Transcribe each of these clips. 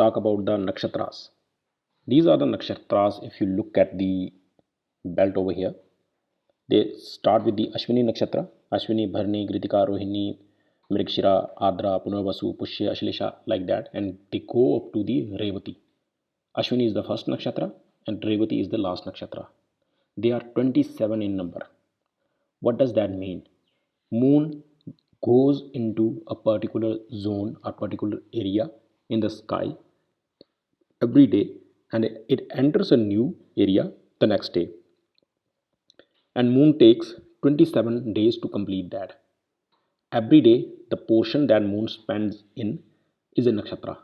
talk about the nakshatras. These are the nakshatras. If you look at the belt over here, they start with the Ashwini nakshatra, Ashwini, Bharni, Kritika, Rohini, Mrigshira, Adra, Punarvasu, Pushya, Ashlisha, like that, and they go up to the Revati. Ashwini is the first nakshatra and Revati is the last nakshatra. They are 27 in number. What does that mean? Moon goes into a particular zone or particular area in the sky every day, and it enters a new area the next day, and moon takes 27 days to complete that. Every day the portion that moon spends in is a nakshatra.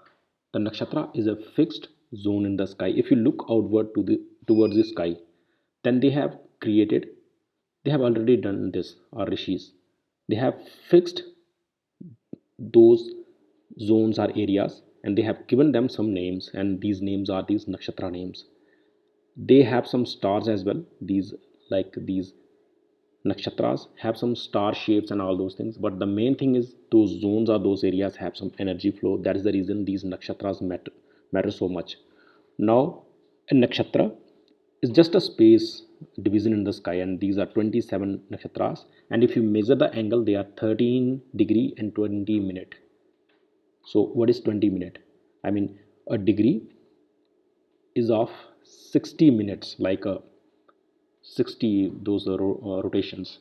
The nakshatra is a fixed zone in the sky. If you look outward to the towards the sky, then they have already done this, our rishis. They have fixed those zones or areas, and they have given them some names, and these names are these nakshatra names. They have some stars as well. These nakshatras have some star shapes and all those things, but the main thing is those zones or those areas have some energy flow. That is the reason these nakshatras matter so much. Now a nakshatra is just a space division in the sky, and these are 27 nakshatras, and if you measure the angle, they are 13 degree and 20 minute. So what is 20 minute? I mean, a degree is of 60 minutes, like a 60 those rotations.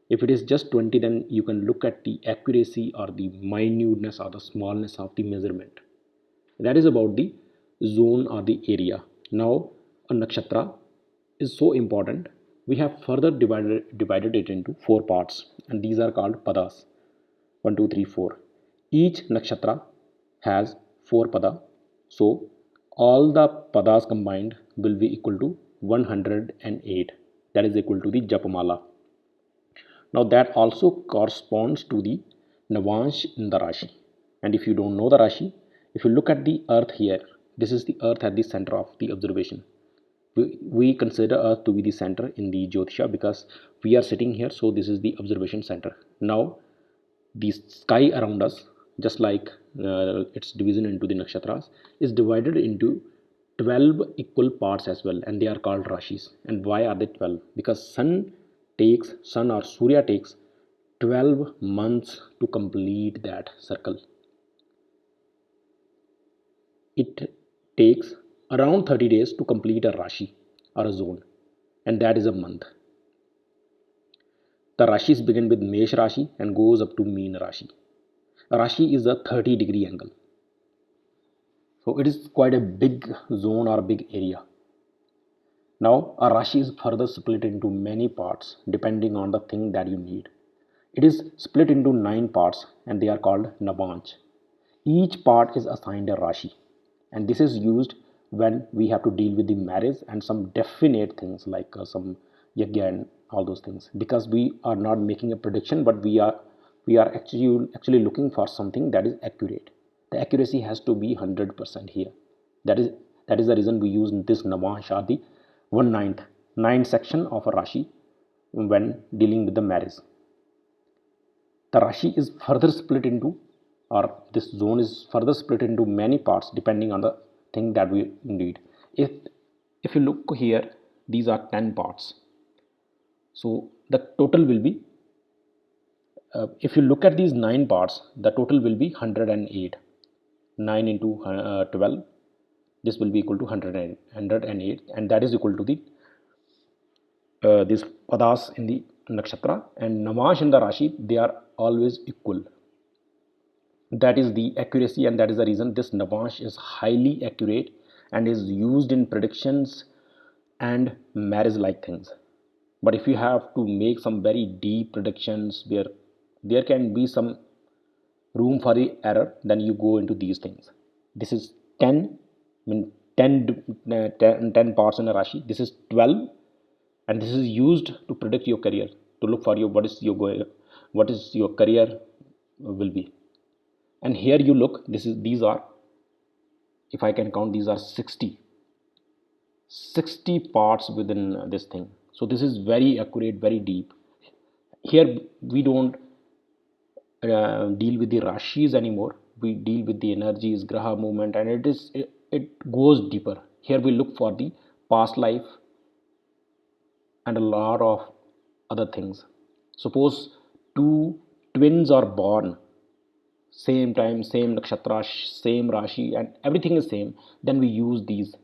If it is just 20, then you can look at the accuracy or the minuteness or the smallness of the measurement. That is about the zone or the area. Now a nakshatra is so important. We have further divided it into four parts, and these are called padas. 1 2 3 4. Each nakshatra has four pada, so all the padas combined will be equal to 108. That is equal to the japamala. Now that also corresponds to the navansh in the rashi. And if you don't know the rashi, if you look at the earth here, this is the earth at the center of the observation. We consider earth to be the center in the jyotisha because we are sitting here, so this is the observation center. Now the sky around us, just like its division into the nakshatras, is divided into 12 equal parts as well, and they are called rashis. And why are they 12? Because sun or surya takes 12 months to complete that circle. It takes around 30 days to complete a rashi or a zone, and that is a month. The rashis begin with mesh rashi and goes up to mean rashi. A rashi is a 30-degree angle, so it is quite a big zone or a big area. Now a rashi is further split into many parts depending on the thing that you need. It is split into 9 parts, and they are called navanch. Each part is assigned a rashi, and this is used when we have to deal with the marriage and some definite things like some yagya and all those things, because we are not making a prediction, but we are actually looking for something that is accurate. The accuracy has to be 100% here. That is the reason we use this navansh or the 1/9 9 section of a rashi when dealing with the marriage. The rashi is further split into, or this zone is further split into many parts depending on the thing that we need. If you look here, these are 10 parts, so the total will be, if you look at these 9 parts, the total will be 108. 9 into 12, this will be equal to 108, and that is equal to the this padas in the nakshatra and namash in the rashi. They are always equal. That is the accuracy, and that is the reason this namash is highly accurate and is used in predictions and marriage like things. But if you have to make some very deep predictions where there can be some room for the error, then you go into these things. This is 10, I mean 10 parts in a rashi. This is 12, and this is used to predict your career, to look for you what is your career will be. And here you look, these are, if I can count, these are 60 parts within this thing. So this is very accurate, very deep. Here we don't deal with the rashis anymore. we deal with the energies, graha movement, and it goes deeper. Here we look for the past life and a lot of other things. Suppose two twins are born same time, same nakshatra, same rashi, and everything is same, then we use these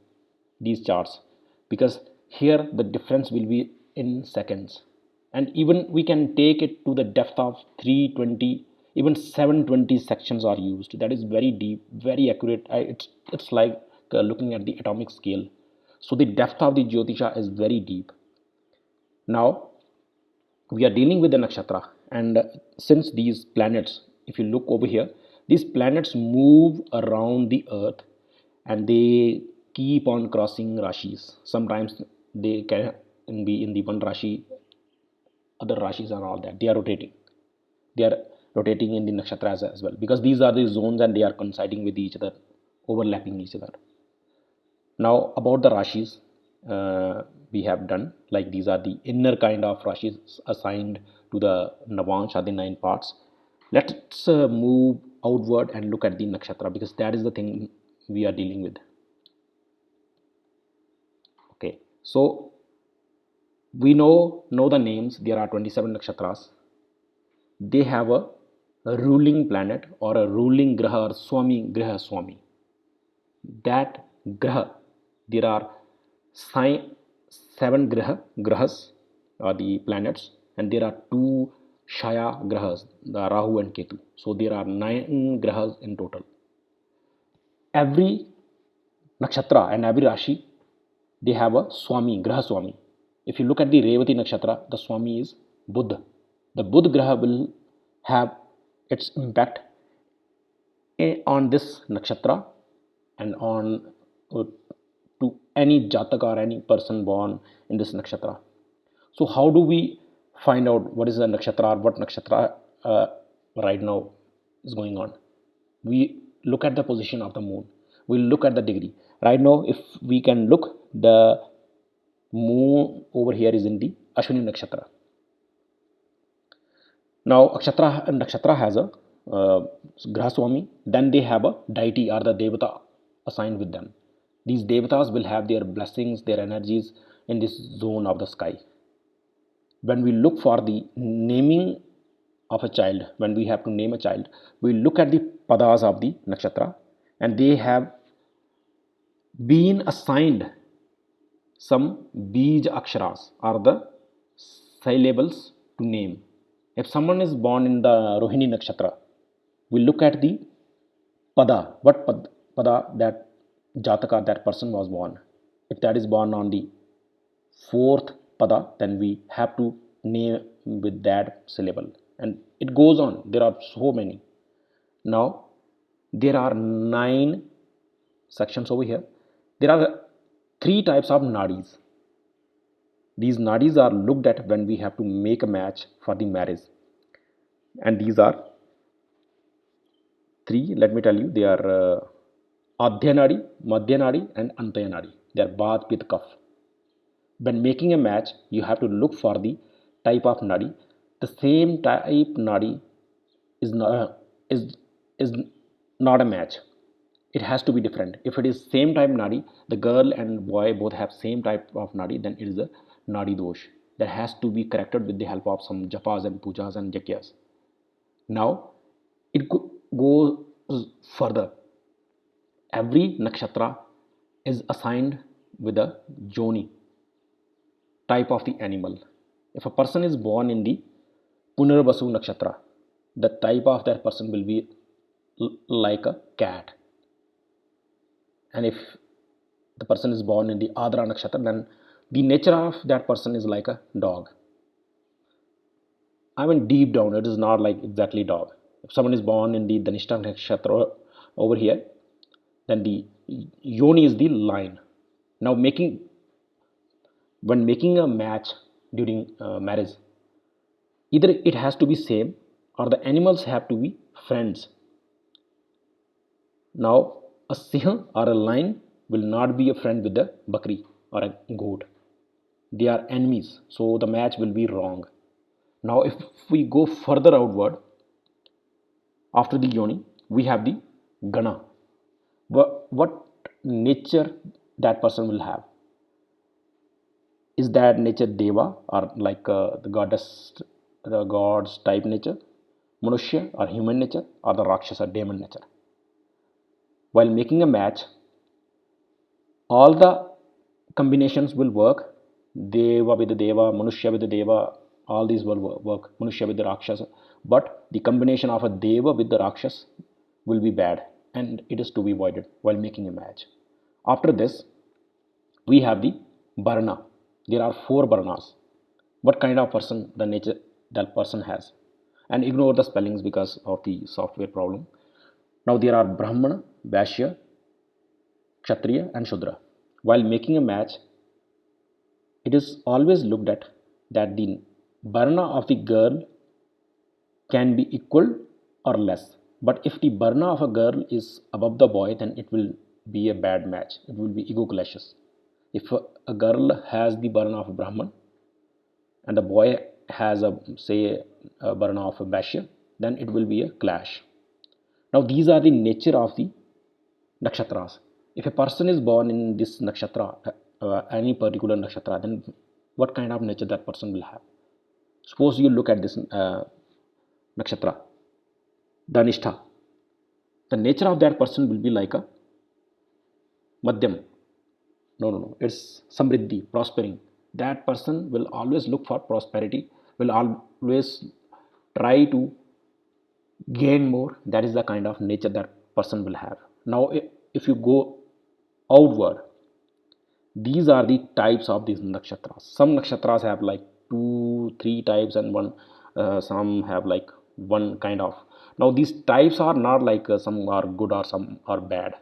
charts, because here the difference will be in seconds, and even we can take it to the depth of 320, even 720 sections are used. That is very deep, very accurate. It's like looking at the atomic scale. So the depth of the jyotisha is very deep. Now we are dealing with the nakshatra, and since these planets, if you look over here, these planets move around the earth and they keep on crossing rashis. Sometimes they can be in the one rashi, other rashis and all that. They are rotating in the nakshatra as well, because these are the zones and they are coinciding with each other, overlapping each other. Now about the rashis, we have done, like these are the inner kind of rashis assigned to the Navansh, or the 9 parts. Let's move outward and look at the nakshatra, because that is the thing we are dealing with. Okay, so we know the names. There are 27 nakshatras. They have a ruling planet or a ruling graha, or swami graha swami. That graha, there are 7 grahas, or the planets, and there are 2 shaya grahas, the Rahu and Ketu. So there are 9 grahas in total. Every nakshatra and every rashi, they have a swami, graha swami. If you look at the Revati nakshatra, the swami is Buddha. The Buddha graha will have its impact on this nakshatra and on to any jataka or any person born in this nakshatra. So how do we find out what is a nakshatra, or what nakshatra right now is going on? We look at the position of the moon. We look at the degree. Right now, if we can look, the moon over here is in the Ashwini nakshatra. Now nakshatra has a grahaswami. Then they have a deity or the devata assigned with them. These devatas will have their blessings, their energies in this zone of the sky. When we look for the naming of a child, when we have to name a child, we look at the padas of the nakshatra, and they have been assigned some bij aksharas, or the syllables to name. If someone is born in the Rohini nakshatra, we look at the pada, what pada that jataka, that person was born. If that is born on the 4th pada, then we have to name with that syllable, and it goes on. There are so many. Now there are 9 sections over here. There are 3 types of nadis. These nadis are looked at when we have to make a match for the marriage, and these are 3. Let me tell you, they are Adhya Nadi, Madhya Nadi, and Antaya Nadi. They are Bath, Pit, Kaf. When making a match, you have to look for the type of nadi. The same type nadi is not a match. It has to be different. If it is same type nadi, the girl and boy both have same type of nadi, then it is a nadi dosh that has to be corrected with the help of some japas and pujas and yakyas. Now it goes further. Every nakshatra is assigned with a joni, type of the animal. If a person is born in the Punarvasu nakshatra, the type of that person will be like a cat. And if the person is born in the Adra nakshatra, then the nature of that person is like a dog. I mean, deep down, it is not like exactly dog. If someone is born in the Dhanishta nakshatra over here, then the yoni is the lion. Now when making a match during marriage, either it has to be same, or the animals have to be friends. Now a siha or a lion will not be a friend with the bakri or a goat. They are enemies, so the match will be wrong. Now if we go further outward, after the yoni we have the Gana. What nature that person will have? Is that nature Deva or like the goddess, the gods type nature, Manushya or human nature, or the Rakshasa demon nature? While making a match, all the combinations will work. Deva with the Deva, Manushya with the Deva, all these will work. Manushya with the Rakshasa, but the combination of a Deva with the Rakshas will be bad, and it is to be avoided while making a match. After this, we have the Varna. There are four Varnas. What kind of person the nature that person has, and ignore the spellings because of the software problem. Now there are Brahmana, Vaishya, Kshatriya, and Shudra. While making a match, it is always looked at that the Varna of the girl can be equal or less. But if the Varna of a girl is above the boy, then it will be a bad match. It will be ego clashes. If a girl has the Varna of a Brahman and the boy has a say a Varna of a Vaishya, then it will be a clash. Now these are the nature of the nakshatras. If a person is born in this nakshatra, any particular nakshatra, then what kind of nature that person will have? Suppose you look at this nakshatra, Dhanistha. The nature of that person will be like a Madhyam. No. It's Samriddhi, prospering. That person will always look for prosperity, will always try to gain more. That is the kind of nature that person will have. Now, if you go outward, these are the types of these nakshatras. Some nakshatras have like two, three types, and one some have like one kind of. Now these types are not like some are good or some are bad.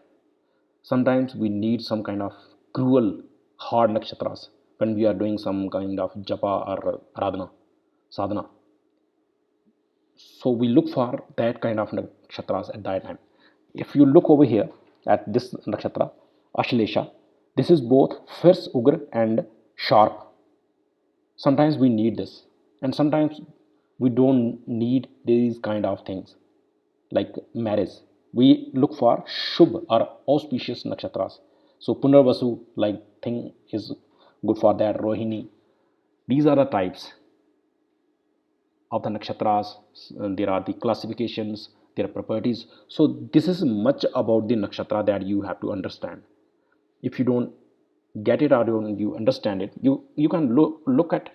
Sometimes we need some kind of cruel, hard nakshatras when we are doing some kind of japa or aradhana, sadhana. So we look for that kind of nakshatras at that time. If you look over here at this nakshatra, Ashlesha, this is both fierce, ugra, and sharp. Sometimes we need this, and sometimes we don't need these kind of things like marriage. We look for shubh or auspicious nakshatras. So Punarvasu like thing is good for that. Rohini. These are the types of the nakshatras. There are the classifications, their properties. So this is much about the nakshatra that you have to understand. If you don't get it or don't you understand it, you can look at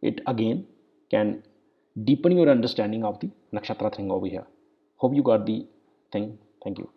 it again, can deepen your understanding of the nakshatra thing over here. Hope you got the thing. Thank you.